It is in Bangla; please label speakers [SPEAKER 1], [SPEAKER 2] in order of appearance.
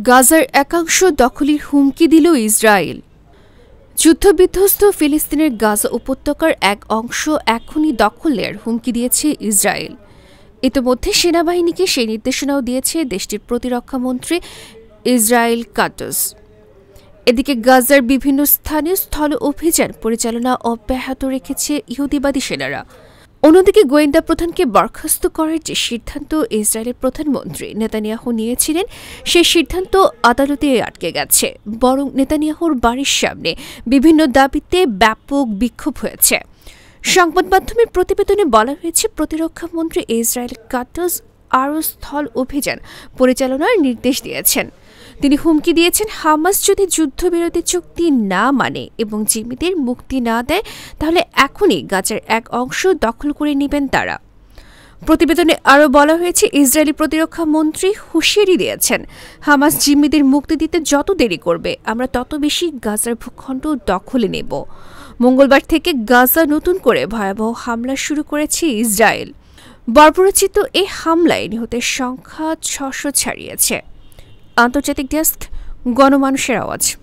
[SPEAKER 1] গাজার একাংশ দখলের হুমকি দিল ইসরায়েল। যুদ্ধবিধ্বস্ত ফিলিস্তিনের গাজা উপত্যকার এক অংশ এখনই দখলের হুমকি দিয়েছে ইসরায়েল। ইতিমধ্যে সেনাবাহিনীকে সেই নির্দেশনাও দিয়েছে দেশটির প্রতিরক্ষামন্ত্রী ইসরায়েল কাটজ। এদিকে গাজার বিভিন্ন স্থানে স্থল অভিযান পরিচালনা অব্যাহত রেখেছে ইহুদিবাদী সেনারা। অন্যদিকে গোয়েন্দা প্রধানকে বরখাস্ত করার যে সিদ্ধান্ত ইসরায়েলের প্রধানমন্ত্রী নেতানিয়াহু নিয়েছিলেন, সেই সিদ্ধান্ত আদালতে আটকে গেছে। বরং নেতানিয়াহুর বাড়ির সামনে বিভিন্ন দাবিতে ব্যাপক বিক্ষোভ হয়েছে। সংবাদ মাধ্যমের প্রতিবেদনে বলা হয়েছে, প্রতিরক্ষামন্ত্রী ইসরায়েল কাটজ আরও স্থল অভিযান পরিচালনার নির্দেশ দিয়েছেন। তিনি হুমকি দিয়েছেন, হামাস যদি যুদ্ধবিরতি চুক্তি না মানে এবং জিম্মিদের মুক্তি না দেয়, তাহলে এখনই গাজার এক অংশ দখল করে নেবেন তারা। প্রতিবেদনে আরও বলা হয়েছে, ইসরায়েলি প্রতিরক্ষা মন্ত্রী হুঁশিয়ারি দিয়েছেন, হামাস জিম্মিদের মুক্তি দিতে যত দেরি করবে, আমরা তত বেশি গাজার ভূখণ্ড দখলে নেব। মঙ্গলবার থেকে গাজা নতুন করে ভয়াবহ হামলা শুরু করেছে ইসরায়েল। বর্বরোচিত এই হামলায় নিহতের সংখ্যা 600 ছাড়িয়েছে। আন্তর্জাতিক ডেস্ক, গণমানুষের আওয়াজ।